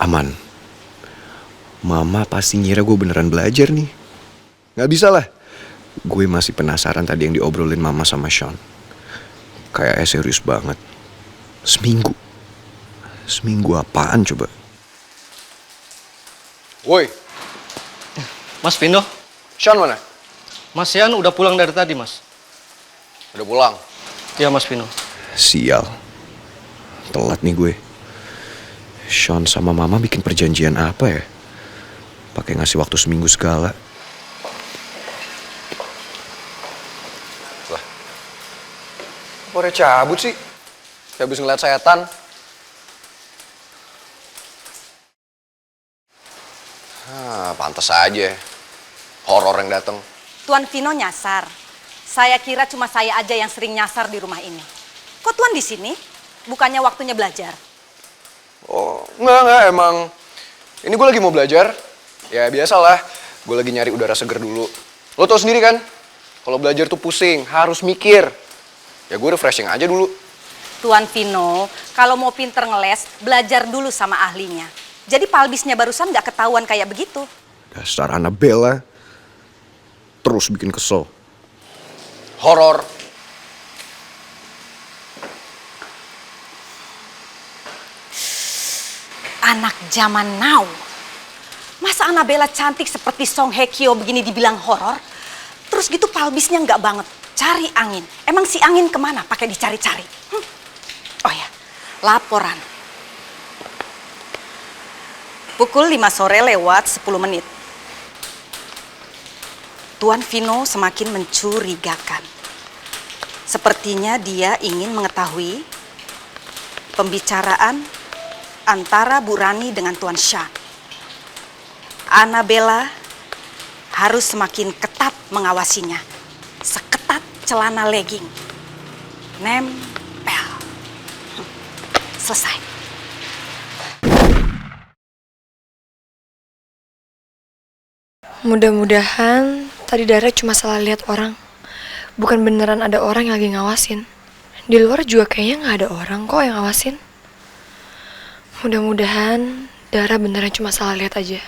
Aman. Mama pasti ngira gue beneran belajar nih. Gak bisa lah. Gue masih penasaran tadi yang diobrolin Mama sama Sean. Kayaknya serius banget. Seminggu apaan coba? Woi, Mas Vino, Sean mana? Mas Yan udah pulang dari tadi, Mas. Udah pulang. Iya, Mas Vino. Sial. Telat nih gue. Sean sama Mama bikin perjanjian apa ya? Pakai ngasih waktu seminggu segala. Lah. Kok udah cabut sih? Kayak habis ngeliat setan. Pantes aja. Horor yang datang. Tuan Vino nyasar. Saya kira cuma saya aja yang sering nyasar di rumah ini. Kok Tuan di sini? Bukannya waktunya belajar? Oh, enggak, emang. Ini gue lagi mau belajar. Ya biasalah, gue lagi nyari udara seger dulu. Lo tau sendiri kan, kalau belajar tuh pusing, harus mikir. Ya gue refreshing aja dulu. Tuan Vino, kalau mau pinter ngeles, belajar dulu sama ahlinya. Jadi palbisnya barusan nggak ketahuan kayak begitu. Dasar Annabella. Terus bikin kesel. Horor. Anak zaman now. Masa Annabella cantik seperti Song Hye Kyo begini dibilang horor? Terus gitu palbisnya nggak banget. Cari angin. Emang si angin kemana pakai dicari-cari? Oh ya, laporan. Pukul 5 sore lewat 10 menit. Tuan Vino semakin mencurigakan. Sepertinya dia ingin mengetahui pembicaraan antara Bu Rani dengan Tuan Sean. Annabella harus semakin ketat mengawasinya. Seketat celana legging. Nempel. Selesai. Mudah-mudahan tadi Dara cuma salah lihat orang. Bukan beneran ada orang yang lagi ngawasin. Di luar juga kayaknya nggak ada orang kok yang ngawasin. Mudah-mudahan Dara beneran cuma salah lihat aja.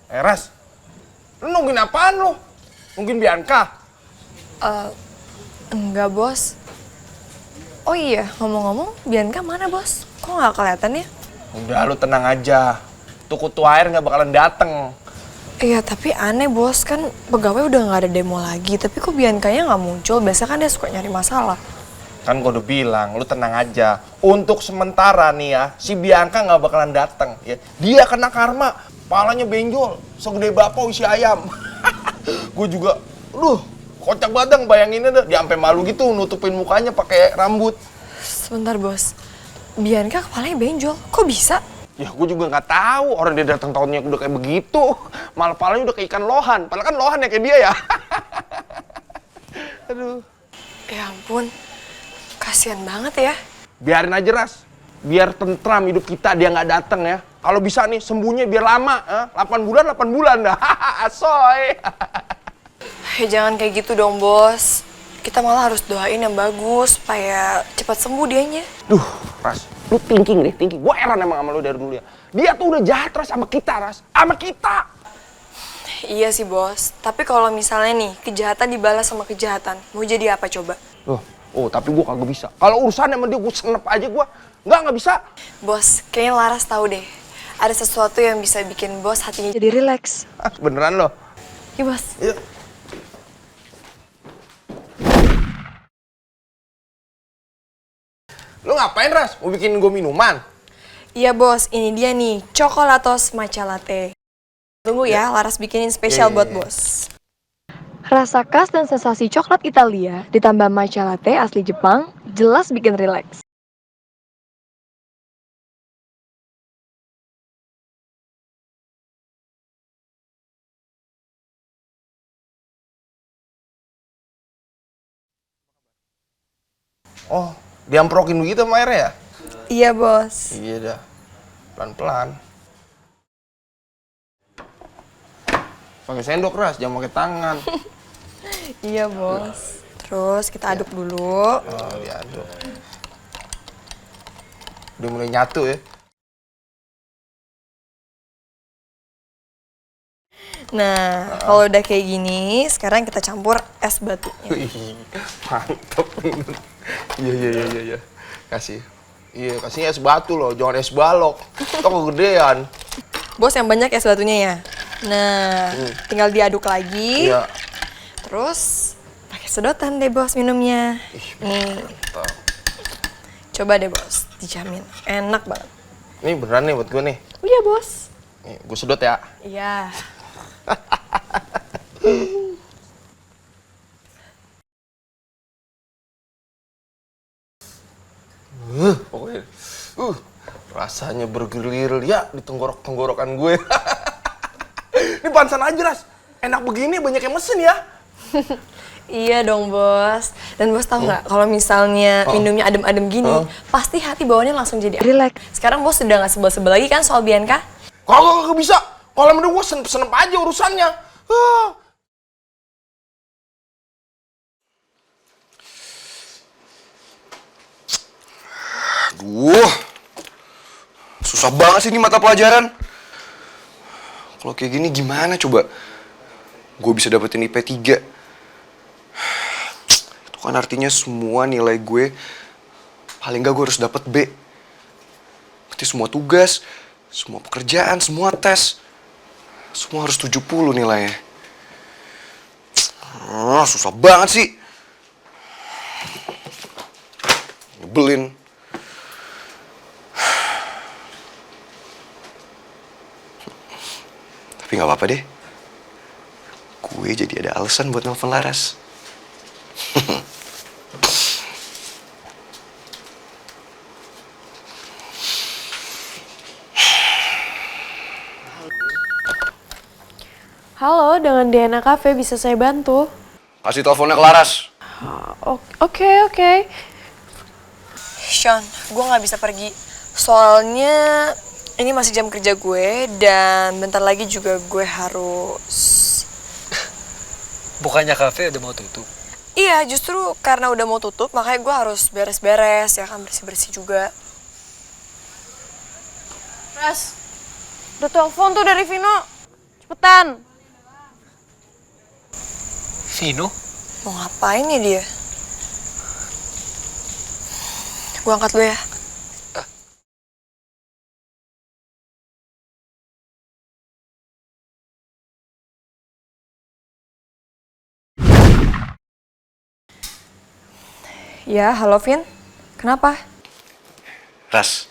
Ras, lu nungguin apaan lu? Nungguin Bianca? Enggak, Bos. Oh iya, ngomong-ngomong, Bianca mana, Bos? Kok nggak kelihatan ya? Udah, lu tenang aja. Tuh kutu air nggak bakalan dateng. Iya, tapi aneh, Bos. Kan pegawai udah nggak ada demo lagi. Tapi kok Biancanya nggak muncul? Biasa kan dia suka nyari masalah. Kan gua udah bilang, lu tenang aja. Untuk sementara nih ya, si Bianca nggak bakalan dateng. Ya. Dia kena karma, palanya benjol, segede bapau isi ayam. Gue juga, kocak badang bayanginnya dah. Dia sampai malu gitu nutupin mukanya pakai rambut. Sebentar, Bos. Bianca kepalanya benjol. Kok bisa? Ya gue juga nggak tahu, orang dia datang tahunnya udah kayak begitu. Malah palanya udah kayak ikan lohan. Padahal kan lohan ya kayak dia ya. Aduh. Ya ampun. Kasian banget ya. Biarin aja, Ras. Biar tentram hidup kita, dia nggak datang ya. Kalau bisa nih, sembuhnya biar lama. 8 bulan dah. Asoy. Jangan kayak gitu dong, Bos. Kita malah harus doain yang bagus supaya cepat sembuh dianya. Duh, Ras. Lu thinking deh, thinking. Gue heran emang sama lu dari dulu ya. Dia tuh udah jahat, Ras, sama kita, Ras. Sama kita. Iya sih, Bos. Tapi kalau misalnya nih, kejahatan dibalas sama kejahatan, mau jadi apa coba? Tapi gue kagak bisa. Kalau urusan sama dia, gue senep aja gue. Nggak bisa. Bos, kayaknya Laras tahu deh. Ada sesuatu yang bisa bikin bos hatinya jadi rileks. Beneran loh. Iya, Bos. Iya. Lu ngapain, Ras? Mau bikin gue minuman? Iya, Bos. Ini dia nih, Coklatos Matcha Latte. Tunggu ya, Laras bikinin spesial buat Bos. Rasa khas dan sensasi coklat Italia ditambah matcha latte asli Jepang, jelas bikin rileks. Oh, diamprokin begitu sama airnya ya? Iya, Bos. Iya dah. Pelan-pelan. Pakai sendok, Ras, jangan pakai tangan. Iya, Bos. Terus kita aduk dulu. Oh, diaduk. Udah mulai nyatu ya. Nah, kalau udah kayak gini, sekarang kita campur es batunya. Wih, mantep. Iya. Kasih. Iya, kasihnya es batu loh, jangan es balok. Itu kegedean. Bos, yang banyak es batunya ya. Nah, tinggal diaduk lagi. Iya. Terus pakai sedotan deh bos minumnya. Nih, Mantap. coba deh bos, dijamin enak banget. Ini beneran nih buat gue nih. Iya bos. Nih, gue sedot ya. Iya. Pokoknya, rasanya bergilir ya di tenggorokan gue. Ini pansan aja, Ras. Enak begini banyak yang mesen ya. Iya dong bos. Dan bos tahu nggak kalau misalnya minumnya adem-adem gini, pasti hati bawaannya langsung jadi rileks. Sekarang bos sudah nggak sebel-sebel lagi kan soal Bianca? Kalau nggak bisa, kalau menurut gue senep aja urusannya. Aduh, susah banget sih ini mata pelajaran. Kalau kayak gini gimana coba gue bisa dapetin IP 3? Itu kan artinya semua nilai gue paling nggak gue harus dapet B. Berarti semua tugas, semua pekerjaan, semua tes, semua harus 70 nilainya. Susah banget sih. Nyebelin. Tapi nggak apa-apa deh. Gue jadi ada alasan buat nelfon Laras. Halo, dengan Diana Cafe bisa saya bantu? Kasih teleponnya ke Laras. Oke. Sean, gue nggak bisa pergi. Soalnya ini masih jam kerja gue dan bentar lagi juga gue harus. Bukannya kafe udah mau tutup? Iya, justru karena udah mau tutup makanya gue harus beres-beres ya kan, bersih-bersih juga. Ras, udah telepon tuh dari Vino. Cepetan. Vino? Mau ngapain ya dia? Gue angkat dulu ya. Ya, halo Vin. Kenapa? Ras,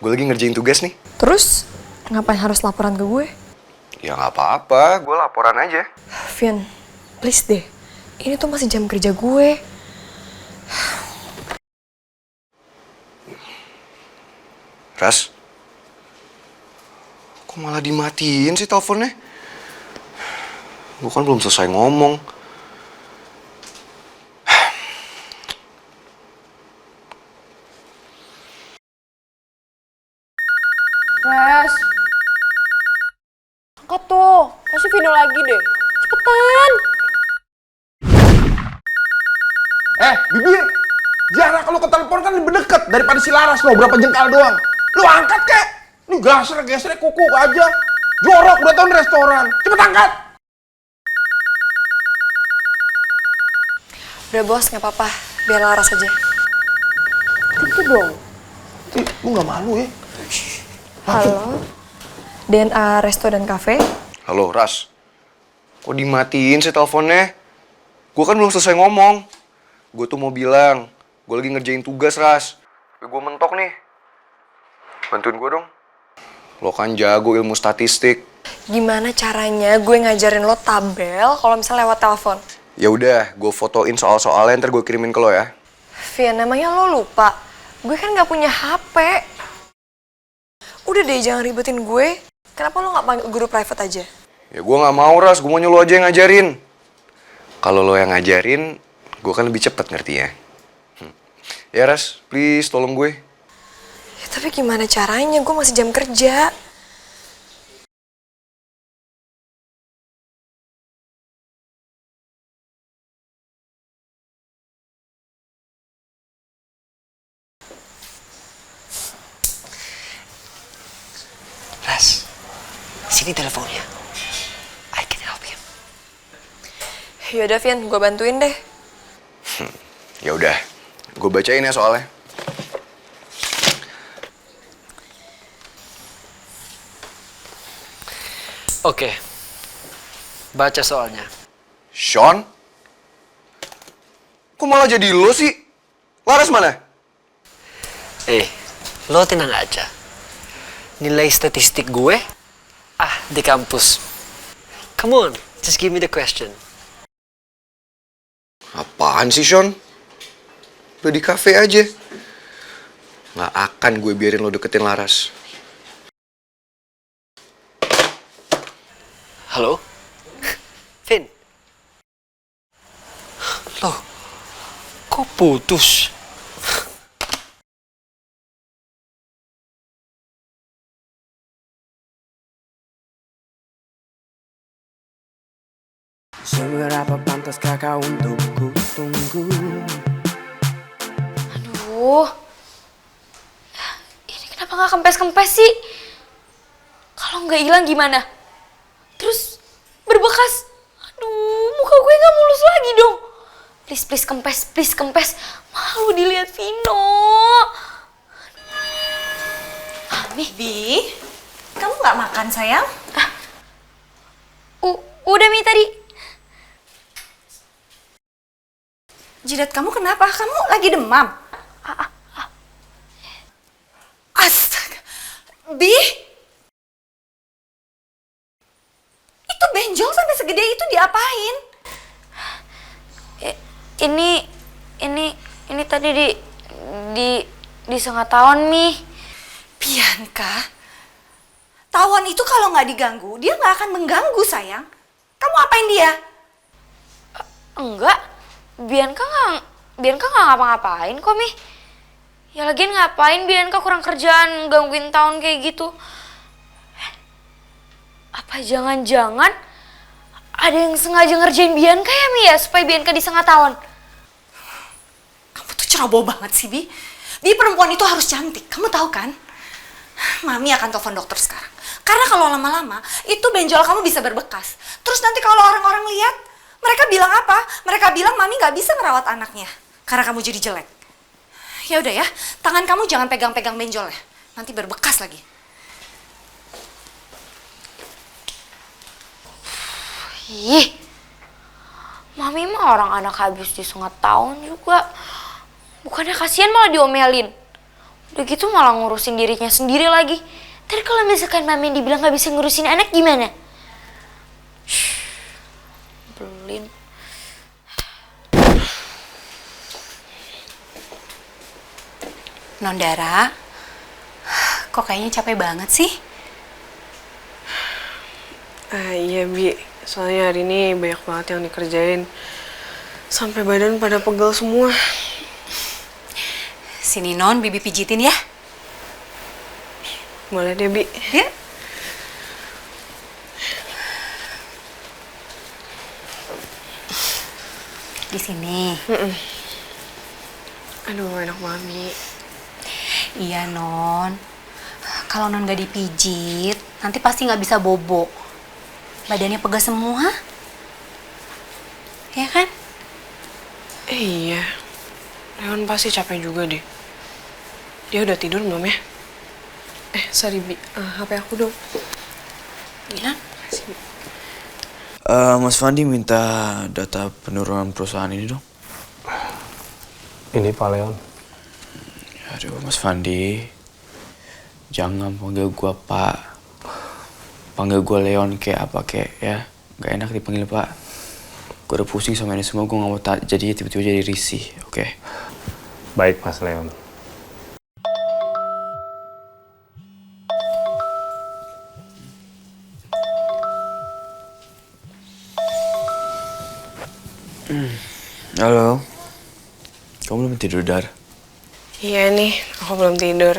gue lagi ngerjain tugas nih. Terus, ngapain harus laporan ke gue? Ya nggak apa-apa, gue laporan aja. Vin, please deh. Ini tuh masih jam kerja gue. Ras, kok malah dimatiin sih teleponnya? Gue kan belum selesai ngomong. Ras. Angkat tuh. Pasti Vino lagi deh. Cepetan. Bibir, jarak kalau ke telepon kan lebih deket daripada si Laras lo, berapa jengkal doang. Lu angkat kek. Lu geser kuku aja. Jorok udah tau di restoran. Cepet angkat. Udah bos, nggak apa-apa. Biar Laras aja. Itu dong. Lu nggak malu ya? Halo. DNA Resto dan Cafe. Halo, Ras. Kok dimatiin sih teleponnya? Gue kan belum selesai ngomong. Gue tuh mau bilang, gue lagi ngerjain tugas, Ras. Tapi gue mentok nih. Bantuin gue dong. Lo kan jago ilmu statistik. Gimana caranya gue ngajarin lo tabel kalau misalnya lewat telepon? Ya udah, gue fotoin soal-soalnya ntar gue kirimin ke lo ya. Vin, namanya lo lupa. Gue kan nggak punya HP. Udah deh, jangan ribetin gue. Kenapa lo nggak panggil guru private aja? Ya gue nggak mau, Ras. Gue mau lo aja yang ngajarin. Kalau lo yang ngajarin, gue kan lebih cepet ngertinya. Ya Ras, please tolong gue. Ya, tapi gimana caranya? Gue masih jam kerja. Sini teleponnya. I can help you. Yaudah, Vin, gue bantuin deh. Ya udah, gue bacain ya soalnya. Oke. Baca soalnya. Sean? Kok malah jadi lo sih? Laras mana? Lo tenang aja. Nilai statistik gue di kampus. Come on, just give me the question. Apaan sih, Sean? Udah di cafe aja. Nggak akan gue biarin lo deketin Laras. Halo? Vin? Loh, kok putus? Seberapa pantaskah kau untuk ku tunggu? Aduh. Ini kenapa nggak kempes-kempes sih? Kalau nggak hilang gimana? Terus berbekas. Aduh, muka gue nggak mulus lagi dong. Please, please kempes, please kempes. Malu dilihat Vino. Bi, kamu nggak makan sayang? Udah Mi tadi. Jidat kamu kenapa? Kamu lagi demam? Astaga. Bi? Itu benjol sampai segede itu diapain? Ini tadi di setengah tahun Mi. Bianca, tawon itu kalau nggak diganggu, dia nggak akan mengganggu sayang. Kamu apain dia? Enggak. Bianca nggak ngapa-ngapain kok Mi. Ya lagian ngapain Bianca kurang kerjaan gangguin tahun kayak gitu. Apa jangan-jangan ada yang sengaja ngerjain Bianca ya Mi ya supaya Bianca disengah tahun. Kamu tuh ceroboh banget sih, Bi. Bi, perempuan itu harus cantik, kamu tahu kan? Mami akan telepon dokter sekarang. Karena kalau lama-lama, itu benjol kamu bisa berbekas. Terus nanti kalau orang-orang lihat, mereka bilang apa? Mereka bilang Mami nggak bisa ngerawat anaknya. Karena kamu jadi jelek. Ya udah ya, tangan kamu jangan pegang-pegang benjolnya. Nanti berbekas lagi. Ih, Mami mah orang anak habis disunat tahun juga. Bukannya kasihan malah diomelin. Udah gitu malah ngurusin dirinya sendiri lagi. Ntar kalau misalkan Mami dibilang gak bisa ngurusin anak gimana? Belin. Nondara, kok kayaknya capek banget sih? Iya Bi, soalnya hari ini banyak banget yang dikerjain. Sampai badan pada pegel semua. Sini Non, Bibi pijitin ya. Boleh deh Bi. Ya. Di sini. Aduh enak banget Bi. Iya Non. Kalau Non gak dipijit, nanti pasti nggak bisa bobo. Badannya pegal semua. Ya kan? Iya, Leon pasti capek juga deh. Dia udah tidur belum ya? Sorry Bi, HP aku dong. Iya. Mas Fandi minta data penurunan perusahaan ini dong. Ini Pak Leon. Aduh, Mas Fandi, jangan panggil gua Pak. Panggil gua Leon kayak apa kayak ya. Gak enak dipanggil Pak. Gua udah pusing sama ini semua, gua gak mau jadi tiba-tiba jadi risih, oke? Baik Mas Leon. Halo, kamu belum tidur, Dar? Iya nih, aku belum tidur.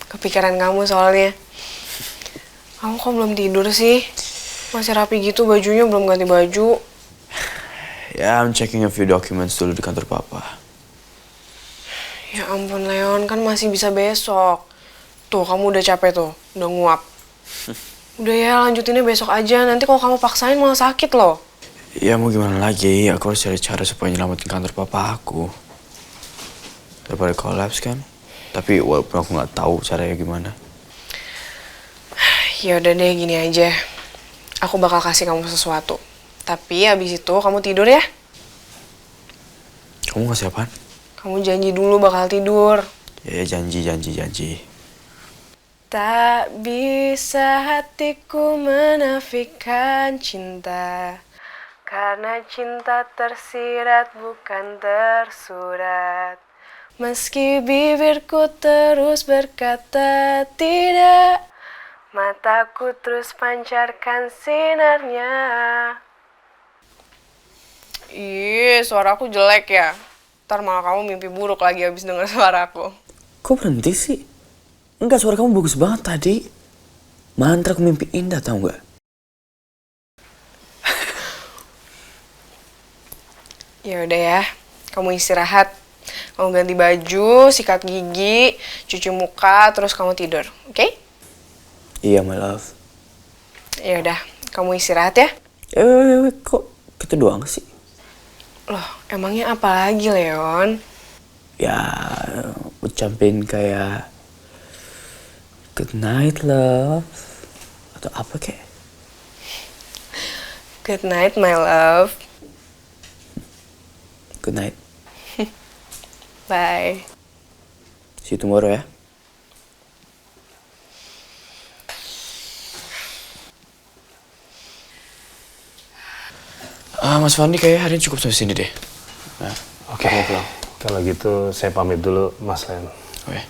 Kepikiran kamu soalnya. Kamu kok belum tidur sih? Masih rapi gitu bajunya, belum ganti baju. Ya, I'm checking a few documents dulu di kantor Papa. Ya ampun Leon, kan masih bisa besok. Tuh, kamu udah capek tuh, udah nguap. Udah ya, lanjutinnya besok aja. Nanti kalau kamu paksain malah sakit loh. Ya mau gimana lagi, aku harus cari cara supaya nyelamatin kantor papa aku. Daripada kolaps kan. Tapi walaupun aku nggak tahu caranya gimana. Ya udah deh, gini aja. Aku bakal kasih kamu sesuatu. Tapi abis itu kamu tidur ya. Kamu ngasih apaan? Kamu janji dulu bakal tidur. Ya janji. Tak bisa hatiku menafikan cinta, karena cinta tersirat bukan tersurat. Meski bibirku terus berkata tidak, mataku terus pancarkan sinarnya. Ih, suaraku jelek ya. Ntar malah kamu mimpi buruk lagi abis denger suaraku. Kok berhenti sih? Enggak, suara kamu bagus banget tadi. Mantra aku mimpi indah, tau nggak? Ya udah ya, kamu istirahat. Kamu ganti baju, sikat gigi, cuci muka, terus kamu tidur, oke? Iya, my love. Ya udah, kamu istirahat ya. Kok gitu doang sih? Loh, emangnya apa lagi, Leon? Ya, ucapin kayak good night, love. Atau apa kek? Good night, my love. Good night. Bye. See you tomorrow ya. Mas Fandi kayaknya hari ini cukup sampai sini deh. Nah, Oke, kalau gitu saya pamit dulu, Mas Len. oke.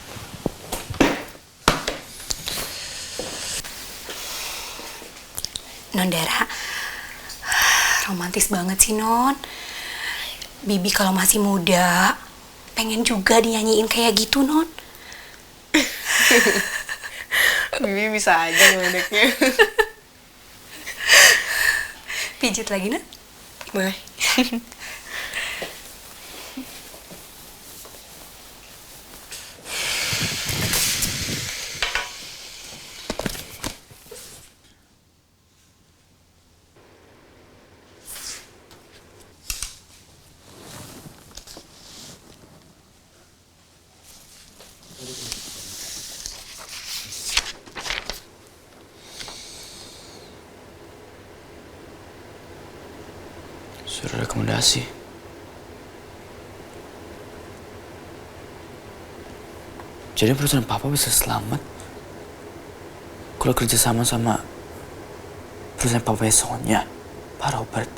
Non Dara, romantis banget sih Non. Bibi kalau masih muda, pengen juga dinyanyiin kayak gitu Non. Bibi bisa aja ngeledeknya. Pijit lagi Non. Boleh. Surat rekomendasi. Jadi perusahaan papa bisa selamat kalau kerjasama sama perusahaan papa Sonya, Pak Robert.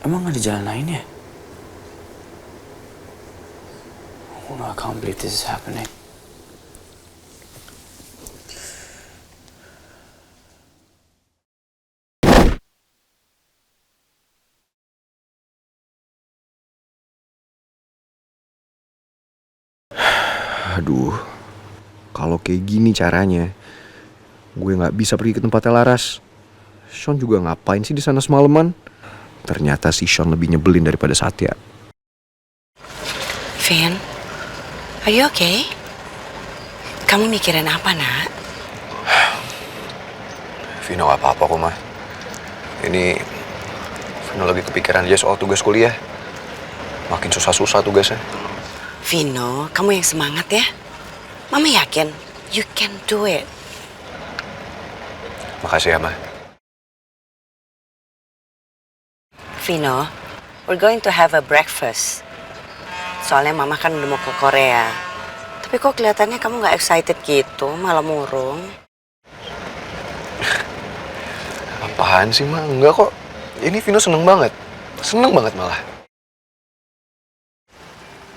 Emang ada jalan lain ya? Oh no, I can't believe this is happening. Aduh, kalau kayak gini caranya, gue nggak bisa pergi ke tempatnya Laras. Sean juga ngapain sih di sana semalaman? Ternyata si Sean lebih nyebelin daripada Satya. Vin, are you okay? Kamu mikirin apa, Nak? Vino gak apa-apa kok, Ma. Ini Vino lagi kepikiran aja soal tugas kuliah. Makin susah-susah tugasnya. Vino, kamu yang semangat ya. Mama yakin you can do it. Makasih ya, Ma. Vino, we're going to have a breakfast. Soalnya Mama kan udah mau ke Korea. Tapi kok kelihatannya kamu nggak excited gitu, malah murung. Apaan sih, Ma? Enggak kok. Ini Vino seneng banget. Seneng banget malah.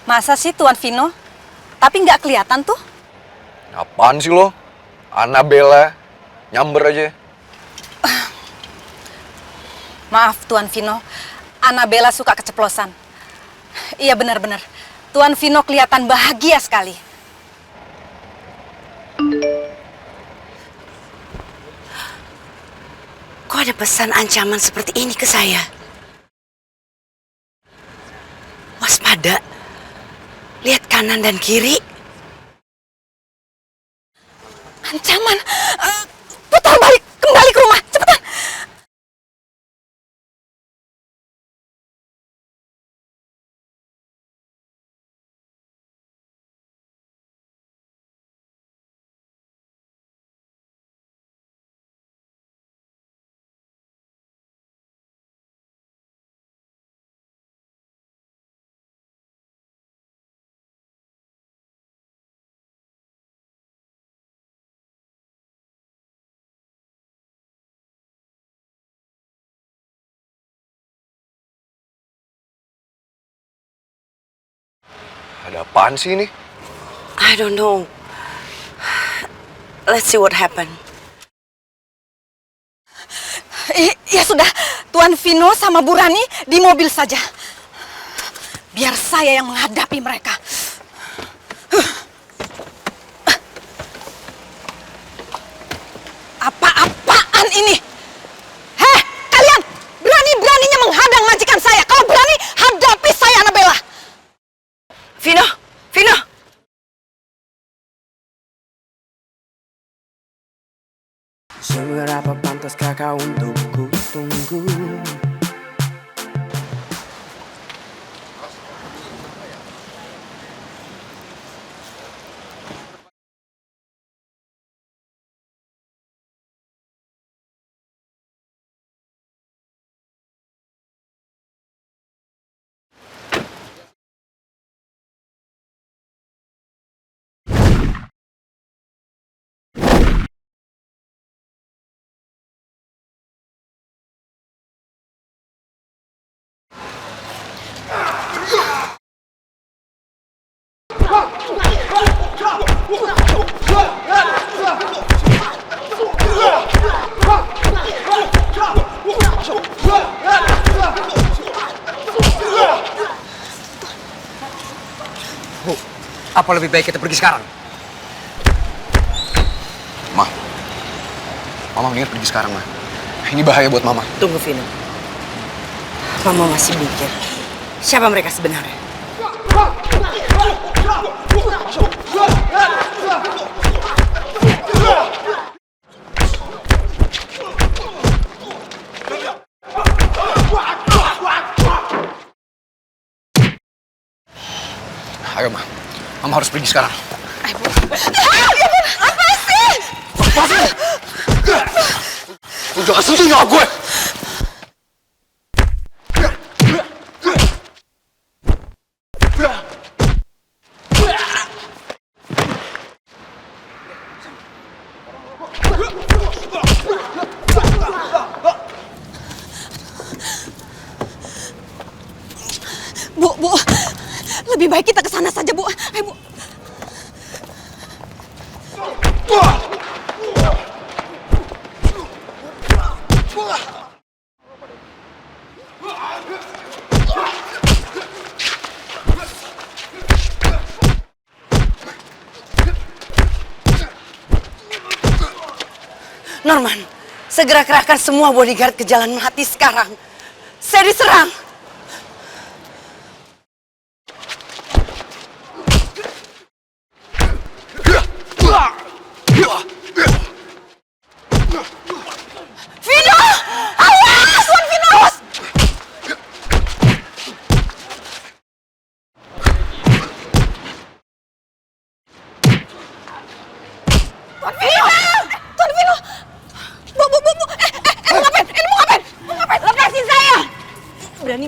Masa sih Tuan Vino? Tapi nggak kelihatan tuh. Apaan sih lo? Annabella. Nyamber aja. Maaf Tuan Vino, Annabella suka keceplosan. Iya benar-benar, Tuan Vino kelihatan bahagia sekali. Kok ada pesan ancaman seperti ini ke saya? Waspada, lihat kanan dan kiri. Ancaman. Putar balik, kembali ke rumah, cepetan. Ada apaan sih ini? I don't know. Let's see what happened. Ya sudah, Tuan Vino sama Bu Rani di mobil saja. Biar saya yang menghadapi mereka. Apa-apaan ini? Heh, kalian berani-beraninya menghadang majikan saya. Kalau berani, hadapi saya, Annabella. Vino, Vino. Seberapa pantaskah kau untuk ku tunggu? Apa lebih baik kita pergi sekarang? Mah, Mama mendingan pergi sekarang, Mah. Ini bahaya buat Mama. Tunggu, Vino. Mama masih mikir, siapa mereka sebenarnya? Ayo, Mah. Mama harus pergi sekarang. Apa sih? Lu jangan sentuh nyawa gue! Bu, lebih baik kita ke sana saja, Bu. Ayo, Bu. Norman, segera kerahkan semua bodyguard ke Jalan Melati sekarang. Saya diserang. Vino! Awas! Tuan Vino! Awas! Tuan Vino! Tuan Vino! Bu! Mau ngapain? Ini mau ngapain? Mau ngapain? Lepasin saya! Berani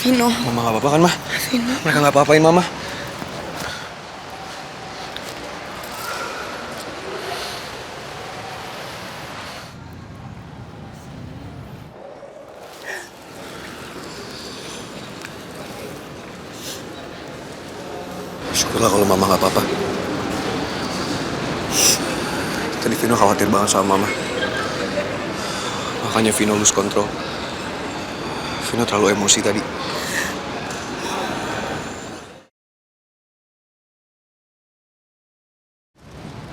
Vino. Mama nggak apa-apa kan, Mah? Mereka nggak apa-apain Mama. Syukurlah kalau Mama nggak apa-apa. Tadi Vino khawatir banget sama Mama. Makanya Vino lose control. Vino terlalu emosi tadi.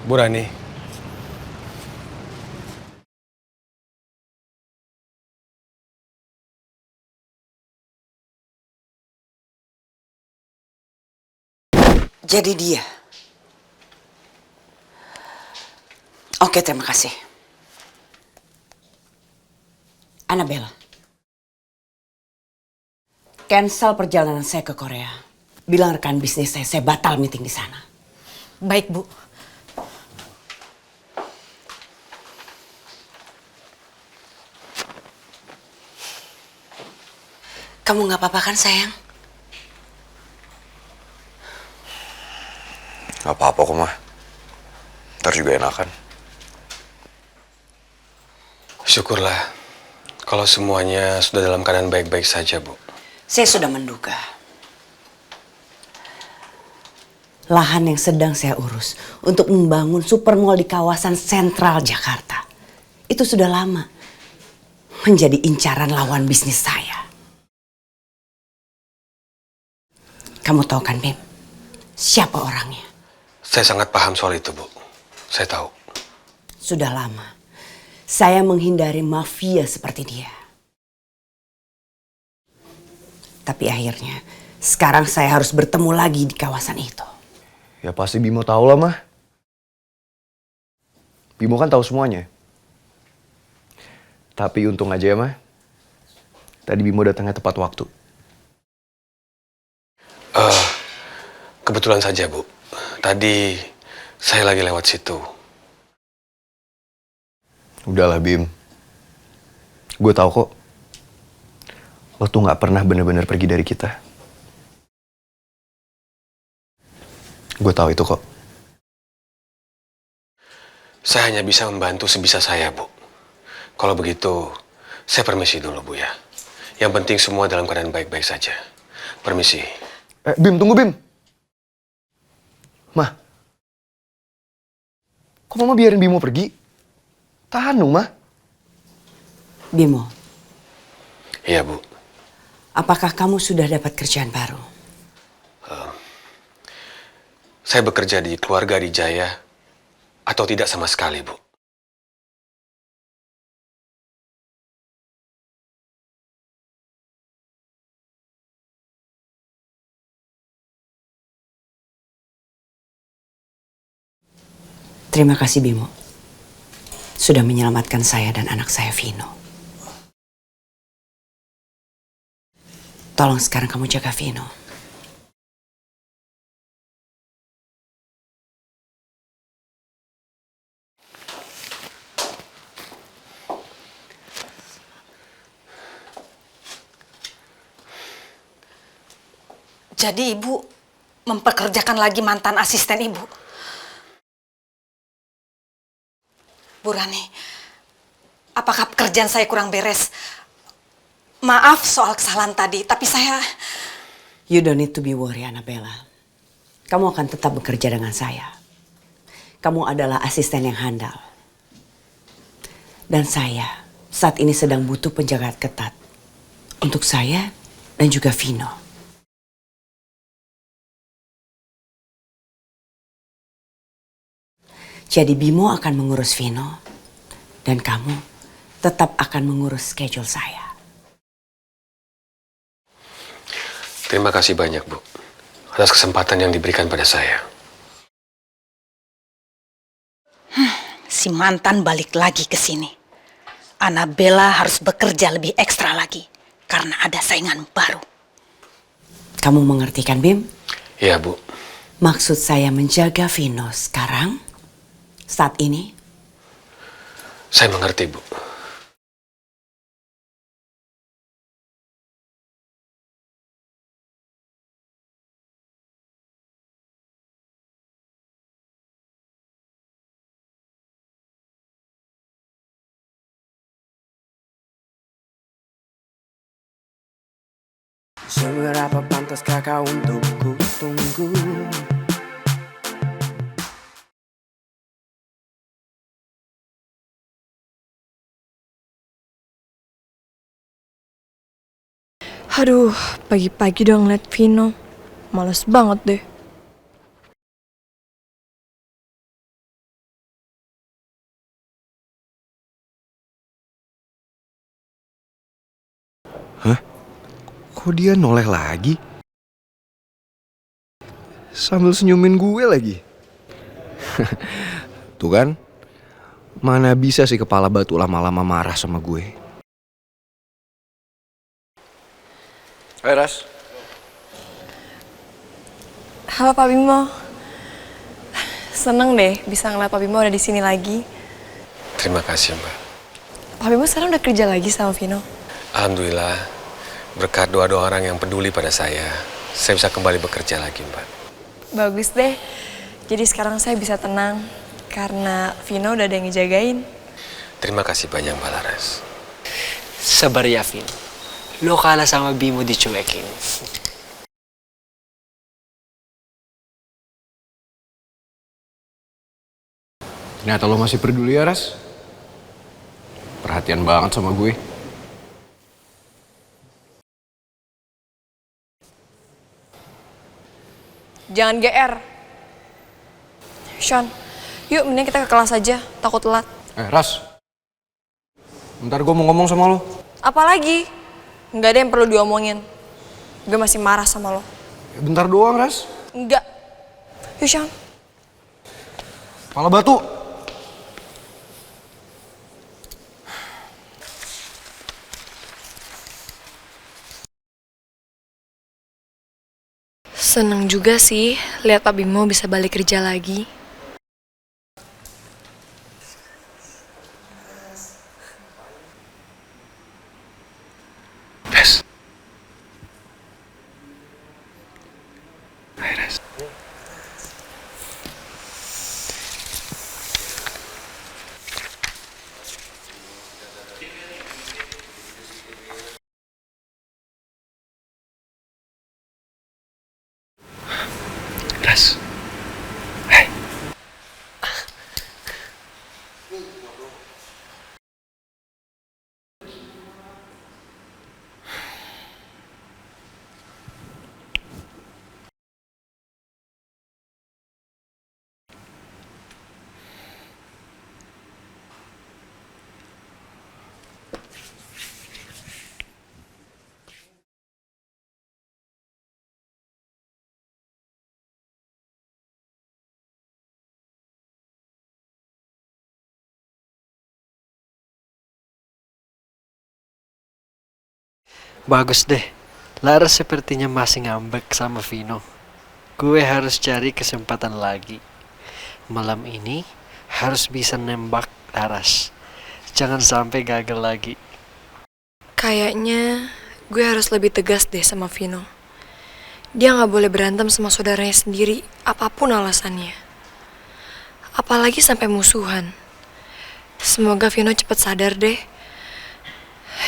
Bu Rani, Jadi dia. Oke, terima kasih. Annabella. Cancel perjalanan saya ke Korea. Bilang rekan bisnis saya batal meeting di sana. Baik, Bu. Kamu nggak apa-apa kan, sayang? Gak apa-apa kok, Mah. Ntar juga enakan. syukurlah kalau semuanya sudah dalam keadaan baik-baik saja, Bu. Saya sudah menduga. Lahan yang sedang saya urus untuk membangun supermall di kawasan sentral Jakarta. Itu sudah lama menjadi incaran lawan bisnis saya. Kamu tahu kan, Bim? Siapa orangnya? Saya sangat paham soal itu, Bu. Saya tahu. Sudah lama saya menghindari mafia seperti dia. Tapi akhirnya sekarang saya harus bertemu lagi di kawasan itu. Ya pasti Bimo tahu lah, Mah. Bimo kan tahu semuanya. Tapi untung aja ya, Mah. Tadi Bimo datangnya tepat waktu. Kebetulan saja, Bu. Tadi saya lagi lewat situ. Udahlah, Bim. Gue tahu kok. Lo tuh gak pernah bener-bener pergi dari kita. Gue tahu itu kok. Saya hanya bisa membantu sebisa saya, Bu. Kalau begitu, saya permisi dulu, Bu ya. Yang penting semua dalam keadaan baik-baik saja. Permisi. Bim, tunggu, Bim. Mah. Kok Mama biarin Bimo pergi? Tahan dong, Mah. Bimo, Iya, Bu. apakah kamu sudah dapat kerjaan baru? Saya bekerja di keluarga Dijaya atau tidak sama sekali, Bu. Terima kasih, Bimo. Sudah menyelamatkan saya dan anak saya, Vino. Tolong sekarang kamu jaga Vino. Jadi Ibu mempekerjakan lagi mantan asisten Ibu? Bu Rani, apakah pekerjaan saya kurang beres? Maaf soal kesalahan tadi, tapi saya... You don't need to be worried, Annabella. Kamu akan tetap bekerja dengan saya. Kamu adalah asisten yang handal. Dan saya saat ini sedang butuh penjagaan ketat. Untuk saya dan juga Vino. Jadi Bimo akan mengurus Vino dan kamu tetap akan mengurus schedule saya. Terima kasih banyak, Bu. Atas kesempatan yang diberikan pada saya. Si mantan balik lagi ke sini. Annabella harus bekerja lebih ekstra lagi karena ada saingan baru. Kamu mengerti kan, Bim? Iya, Bu. Maksud saya menjaga Vino sekarang, saat ini. Saya mengerti, Bu. Seberapa pantaskah kau untuk ku tunggu? Aduh, pagi-pagi udah ngeliat Vino. Males banget deh. Kok dia noleh lagi? Sambil senyumin gue lagi. Tuh kan, mana bisa sih kepala batu lama-lama marah sama gue. Hai Ras. Halo Pak Bimo. Seneng deh bisa ngeliat Pak Bimo ada di sini lagi. Terima kasih, Mbak. Pak Bimo sekarang udah kerja lagi sama Vino. Alhamdulillah, berkat doa-doa orang yang peduli pada saya bisa kembali bekerja lagi, Mbak. Bagus deh. Jadi sekarang saya bisa tenang karena Vino udah ada yang ngejagain. Terima kasih banyak, Mbak Laras. Sabar ya, Vin. Lo kalah sama Bimo dicuekin. Ternyata lo masih peduli ya, Ras? Perhatian banget sama gue. Jangan GR. Sean, yuk mending kita ke kelas aja, takut telat. Ras. Bentar gue mau ngomong sama lo. Apalagi? Nggak ada yang perlu diomongin. Gue masih marah sama lo. Bentar doang, Ras. Enggak. Yuk, Sean. Kepala batu. Seneng juga sih lihat Pak Bimo bisa balik kerja lagi. Ras. Hai, Ras. Ras. Hai. Bagus deh. Laras sepertinya masih ngambek sama Vino. Gue harus cari kesempatan lagi. Malam ini harus bisa nembak Laras. Jangan sampai gagal lagi. Kayaknya gue harus lebih tegas deh sama Vino. Dia nggak boleh berantem sama saudaranya sendiri, apapun alasannya. Apalagi sampai musuhan. Semoga Vino cepet sadar deh.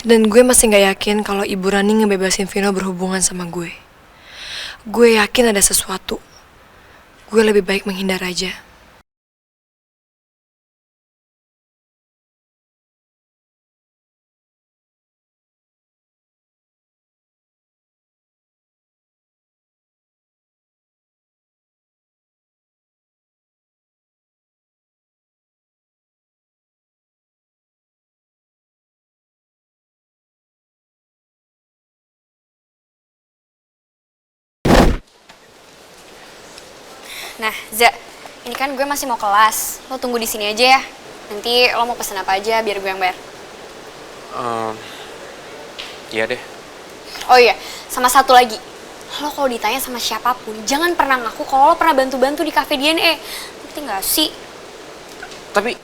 Dan gue masih nggak yakin kalau Ibu Rani ngebebasin Vino berhubungan sama gue. Gue yakin ada sesuatu. Gue lebih baik menghindar aja. Nah, Za, ini kan gue masih mau kelas. Lo tunggu di sini aja ya. Nanti lo mau pesen apa aja biar gue yang bayar. Iya deh. Oh iya, sama satu lagi. Lo kalau ditanya sama siapapun, jangan pernah ngaku kalau lo pernah bantu-bantu di cafe DNA. Ngerti nggak sih? Tapi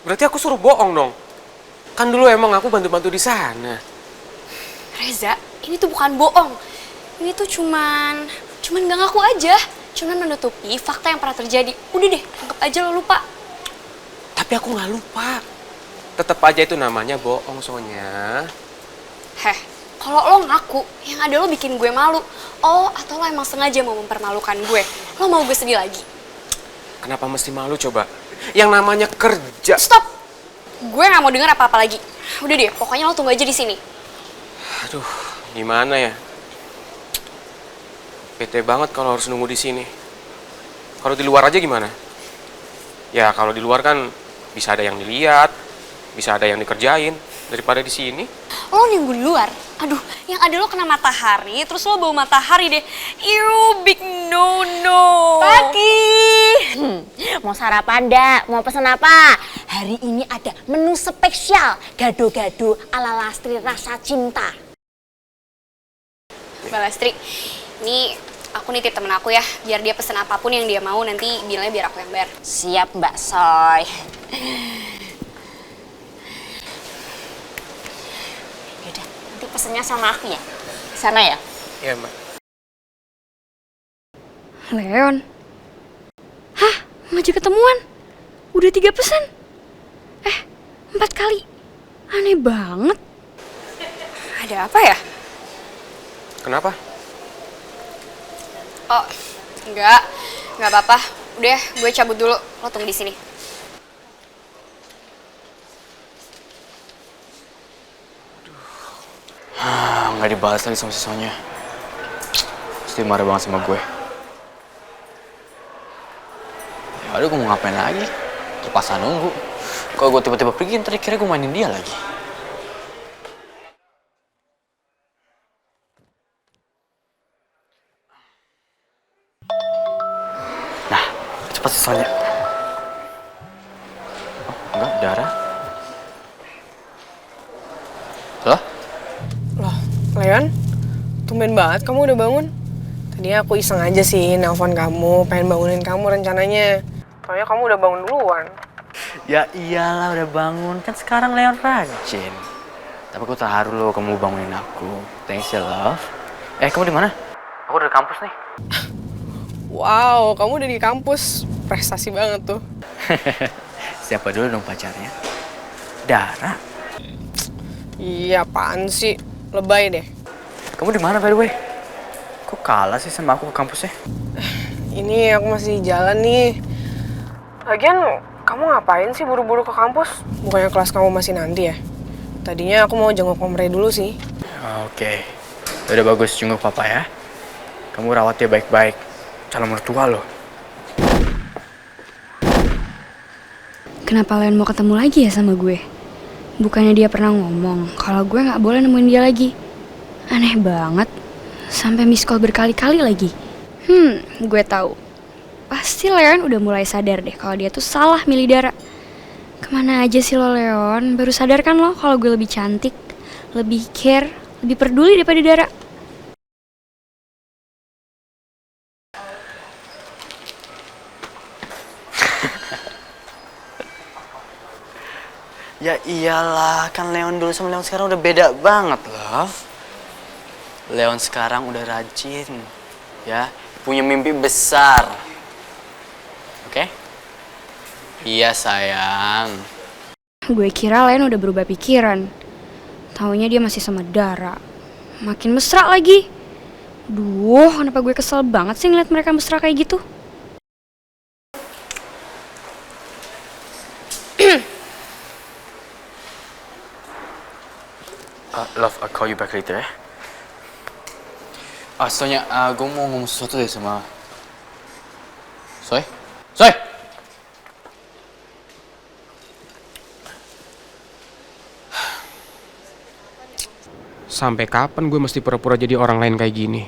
berarti aku suruh bohong dong. Kan dulu emang aku bantu-bantu di sana. Reza, ini tuh bukan bohong. Ini tuh cuman gak ngaku aja. Cuman menutupi fakta yang pernah terjadi. Udah deh, anggap aja lo lupa. Tapi aku nggak lupa. Tetap aja itu namanya bohong, Sonya. Heh, Kalau lo ngaku, yang ada lo bikin gue malu. Oh, atau lo emang sengaja mau mempermalukan gue? Lo mau gue sedih lagi? Kenapa mesti malu coba? Yang namanya kerja. Stop! Gue nggak mau denger apa-apa lagi. Udah deh, pokoknya lo tunggu aja di sini. Aduh, gimana ya? Bete banget kalau harus nunggu di sini. Kalau di luar aja gimana? Ya kalau di luar kan bisa ada yang dilihat, bisa ada yang dikerjain daripada di sini. Lo nunggu di luar? Aduh, yang ada lo kena matahari, terus lo bau matahari deh. Ew, big no-no. Pagi. Mau sarapan ndak? Mau pesan apa? Hari ini ada menu spesial gado-gado ala Lastri rasa cinta. Mbak Lastri, ini aku nitip temen aku ya, biar dia pesen apapun yang dia mau, nanti bilangnya biar aku yang bayar. Siap Mbak Soy. Yaudah, nanti pesennya sama aku ya. Sana ya? Iya, Mbak. Leon? Hah? Ngajak ketemuan? Udah 3 pesan? 4 kali? Aneh banget. Ada apa ya? Kenapa? Oh, enggak apa-apa. Udah, gue cabut dulu. Lo tunggu di sini. Nggak dibalas lagi sama si Sonya. Pasti marah banget sama gue. Ya udah, gue mau ngapain lagi? Terpaksa nunggu. Kalau gue tiba-tiba pergi, ntar kira gue mainin dia lagi. Nah, cepat si Sonya. Oh, enggak, Dara. Loh? Loh, Leon, tumben banget kamu udah bangun. Tadi aku iseng aja sih nelpon kamu, pengen bangunin kamu rencananya. Soalnya kamu udah bangun duluan. Ya iyalah, udah bangun. Kan sekarang Leon rajin. Tapi aku terharu loh kamu bangunin aku. Thanks ya, love. Kamu di mana? Aku udah di kampus nih. Wow, kamu udah di kampus. Prestasi banget tuh. Siapa dulu dong pacarnya? Dara. Iya, apaan sih? Lebay deh. Kamu di mana by the way? Kok kalah sih sama aku ke kampusnya? Ini aku masih jalan nih. Lagian, kamu ngapain sih buru-buru ke kampus? Bukannya kelas kamu masih nanti ya? Tadinya aku mau jenguk Om Ray dulu sih. Oke. Udah bagus, jenguk papa ya. Kamu rawat dia baik-baik. Calon mertua loh. Kenapa Leon mau ketemu lagi ya sama gue? Bukannya dia pernah ngomong kalau gue nggak boleh nemuin dia lagi. Aneh banget. Sampai miss call berkali-kali lagi. Gue tahu. Pasti Leon udah mulai sadar deh kalau dia tuh salah milih Dara. Kemana aja sih lo Leon? Baru sadar kan lo kalau gue lebih cantik, lebih care, lebih peduli daripada Dara. Ya iyalah, kan Leon dulu sama Leon sekarang udah beda banget, love. Leon sekarang udah rajin, ya, punya mimpi besar. Oke? Iya sayang. Gue kira Leon udah berubah pikiran. Taunya dia masih sama Dara. Makin mesra lagi. Duh, kenapa gue kesel banget sih ngeliat mereka mesra kayak gitu? Love, I'll call you back later ya. Soalnya gue mau ngomong sesuatu deh sama Soy. Soy! Sampai kapan gue mesti pura-pura jadi orang lain kayak gini?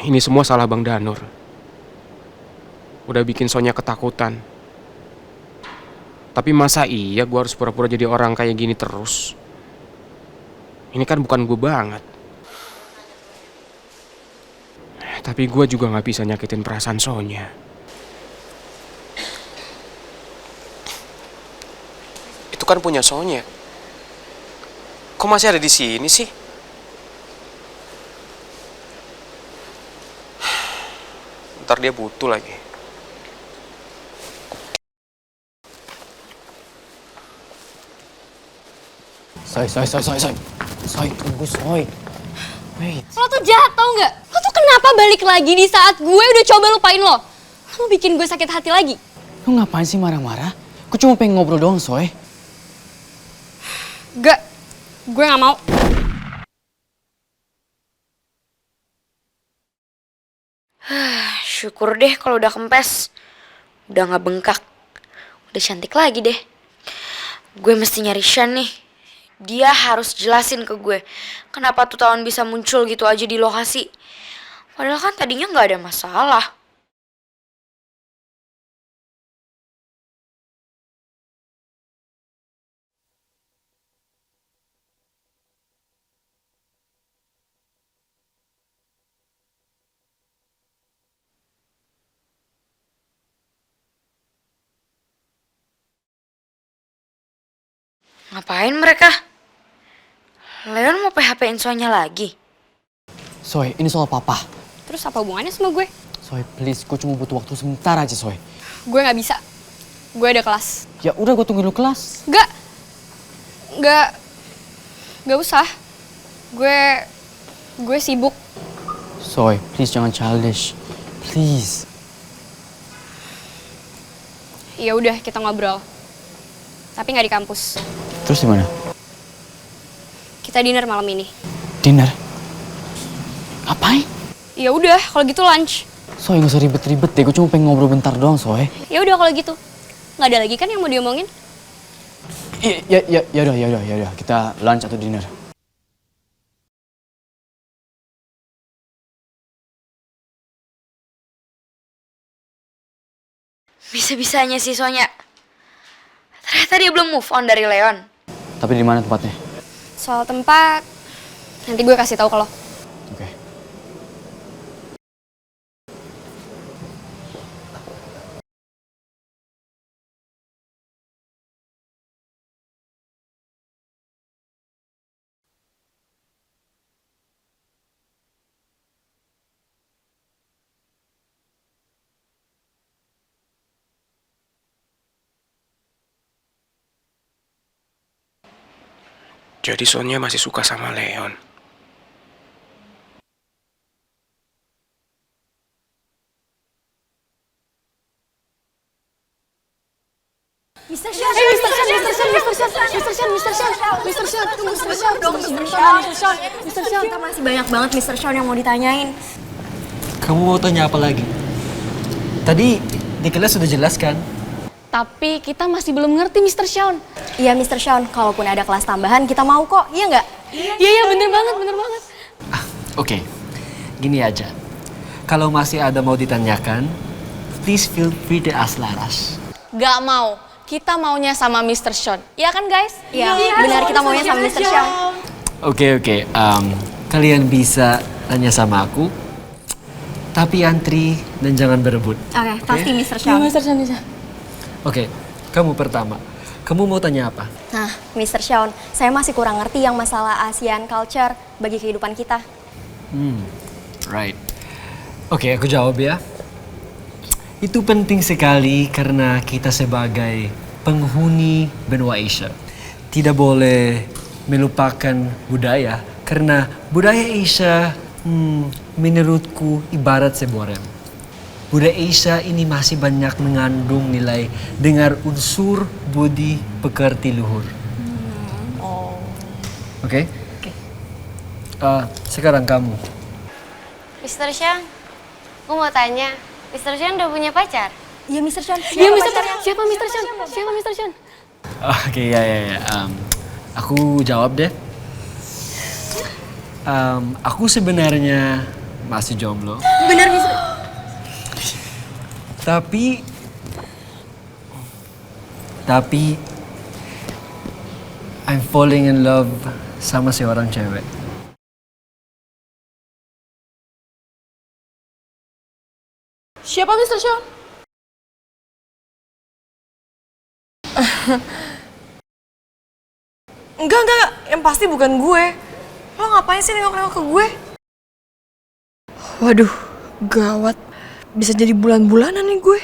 Ini semua salah Bang Danur. Udah bikin Sonya ketakutan. Tapi masa iya gue harus pura-pura jadi orang kayak gini terus? Ini kan bukan gue banget. Tapi gue juga gak bisa nyakitin perasaan Sonya. Itu kan punya Sonya. Kok masih ada di sini sih? Ntar dia butuh lagi. Soy. Soy, tunggu Soy. Wait. Lo tuh jahat tau nggak? Lo tuh kenapa balik lagi di saat gue udah coba lupain lo? Lo mau bikin gue sakit hati lagi? Lu ngapain sih marah-marah? Gue cuma pengen ngobrol doang, Soy. Gak, gue gak mau. Syukur deh kalau udah kempes. Udah gak bengkak. Udah cantik lagi deh. Gue mesti nyari Shan nih. Dia harus jelasin ke gue kenapa tuh Tawon bisa muncul gitu aja di lokasi. Padahal kan tadinya gak ada masalah. Ngapain mereka? Leon mau PHP-in Sonya lagi? Soy, ini soal papa. Terus apa hubungannya sama gue? Soy, please, gue cuma butuh waktu sebentar aja, Soy. Gue gak bisa. Gue ada kelas. Ya udah, gue tungguin lu kelas. Gak usah. Gue sibuk. Soy, please jangan childish. Please. Ya udah, kita ngobrol. Tapi nggak di kampus. Terus di mana? Kita dinner malam ini. Dinner? Ngapain? Ya udah, kalau gitu lunch. Soy, gak usah ribet-ribet deh. Gue cuma pengen ngobrol bentar doang, Soy. Ya udah kalau gitu. Nggak ada lagi kan yang mau diomongin? Ya udah. Kita lunch atau dinner. Bisa-bisanya sih Sonya. Ternyata dia belum move on dari Leon. Tapi di mana tempatnya? Soal tempat, nanti gue kasih tahu kalau. Oke. Jadi Sonya masih suka sama Leon. Mister Sean, kita masih banyak banget Mister Sean yang mau ditanyain. Kamu mau tanya apa lagi? Tadi di kelas sudah jelas kan? Tapi kita masih belum ngerti Mr. Sean. Iya Mister Sean, kalaupun ada kelas tambahan kita mau kok, iya nggak? Iya, bener banget. Oke, gini aja. Kalau masih ada mau ditanyakan, please feel free to ask Laras. Gak mau. Kita maunya sama Mr. Sean. Iya kan guys? Iya, benar kita maunya sama Mister Sean. Oke. Kalian bisa tanya sama aku, tapi antri dan jangan berebut. Oke, pasti Mister Sean. Mr. Sean bisa. Oke, kamu pertama. Kamu mau tanya apa? Nah, Mister Sean, saya masih kurang ngerti yang masalah Asian culture bagi kehidupan kita. Right. Oke, aku jawab ya. Itu penting sekali karena kita sebagai penghuni benua Asia tidak boleh melupakan budaya karena budaya Asia menurutku ibarat sebuah rem. Budaya Asia ini masih banyak mengandung nilai dengar unsur budi pekerti luhur. Oke? Sekarang kamu. Mr. Sean, aku mau tanya, Mr. Sean udah punya pacar? Iya Mister Sean. Iya Mr. Sean. Siapa Mr. Sean? Siapa Mr. Sean? Oke, ya. Aku jawab deh. Aku sebenarnya masih jomblo. Benar Mister. Tapi I'm falling in love sama seorang cewek. Siapa Mr. Sean? Enggak. Yang pasti bukan gue. Lo ngapain sih nengok-nengok ke gue? Waduh, gawat. Bisa jadi bulan-bulanan nih gue.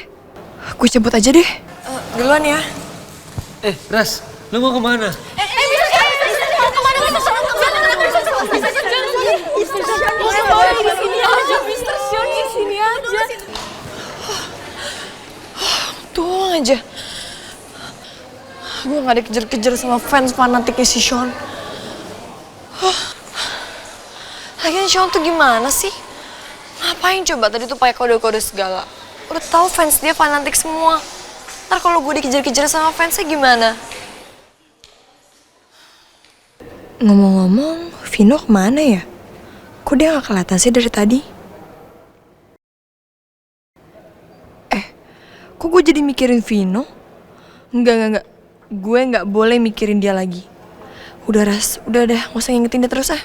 Gue cabut aja deh. Duluan ya. Ras, lu mau kemana? Mr. Sean, kemana Mr. Sean? nggak dikejar-kejar sama fans fanatiknya si Sean. Lagian Sean tuh gimana sih? Ngapain coba tadi tuh pakai kode-kode segala? Udah tahu fans dia fanatik semua. Ntar kalau gue dikejar-kejar sama fansnya gimana? Ngomong-ngomong, Vino kemana ya? Kok dia gak kelihatan sih dari tadi? Kok gue jadi mikirin Vino? Enggak. Gue gak boleh mikirin dia lagi. Udah Ras, udah gak usah ngingetin dia terus ah.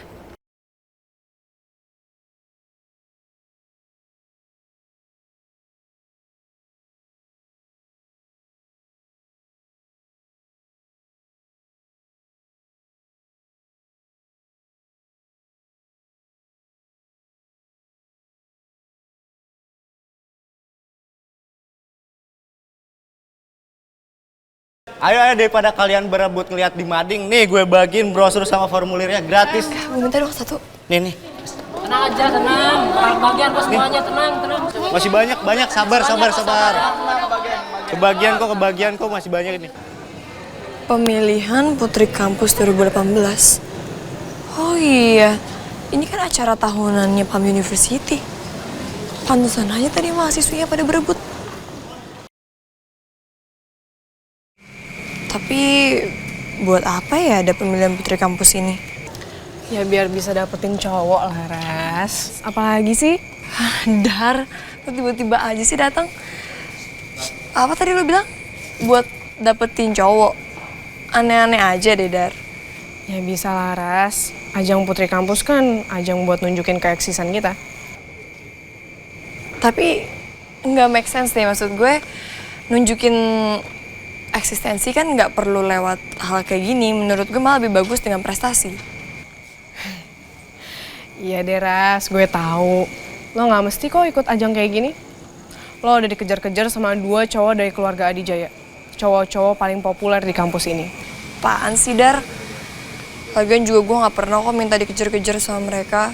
Ayo daripada kalian berebut ngeliat di mading, nih gue bagiin brosur sama formulirnya gratis. Gue minta dong satu. Nih. Tenang aja, tenang. Bagian kok semuanya, tenang. Masih banyak, sabar. Kebagian kok masih banyak ini. Pemilihan Putri Kampus 2018. Oh iya, ini kan acara tahunannya PAM University. Pantesan aja tadi mahasiswinya pada berebut. Tapi buat apa ya ada pemilihan Putri Kampus ini? Ya biar bisa dapetin cowok lah, Ras. Apalagi sih? Dar, lu tiba-tiba aja sih datang. Apa tadi lu bilang? Buat dapetin cowok. Aneh-aneh aja deh, Dar. Ya bisa lah, Ras. Ajang Putri Kampus kan ajang buat nunjukin keeksisan kita. Tapi nggak make sense deh, maksud gue nunjukin eksistensi kan nggak perlu lewat hal kayak gini. Menurut gue malah lebih bagus dengan prestasi. Iya deh, Ras, gue tahu. Lo nggak mesti kok ikut ajang kayak gini. Lo udah dikejar-kejar sama 2 cowok dari keluarga Adijaya. Cowok-cowok paling populer di kampus ini. Apaan sih, Dar? Lagian juga gue nggak pernah kok minta dikejar-kejar sama mereka.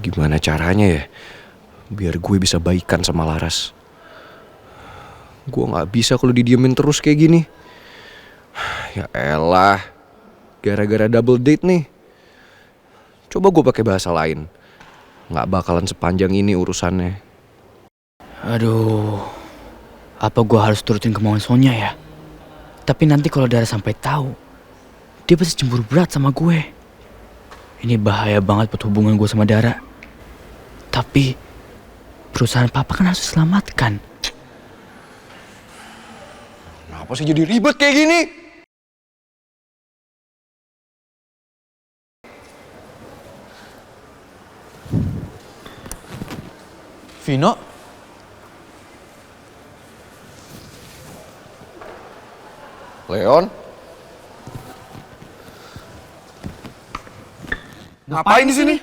Gimana caranya ya? Biar gue bisa baikan sama Laras. Gue gak bisa kalau didiemin terus kayak gini. Ya elah, gara-gara double date nih. Coba gue pakai bahasa lain. Gak bakalan sepanjang ini urusannya. Aduh, apa gue harus turutin kemauan Sonya ya? Tapi nanti kalau Dara sampai tahu, dia pasti cemburu berat sama gue. Ini bahaya banget buat hubungan gue sama Dara. Tapi perusahaan papa kan harus diselamatkan. Kenapa sih jadi ribet kayak gini? Vino? Leon? Ngapain di sini?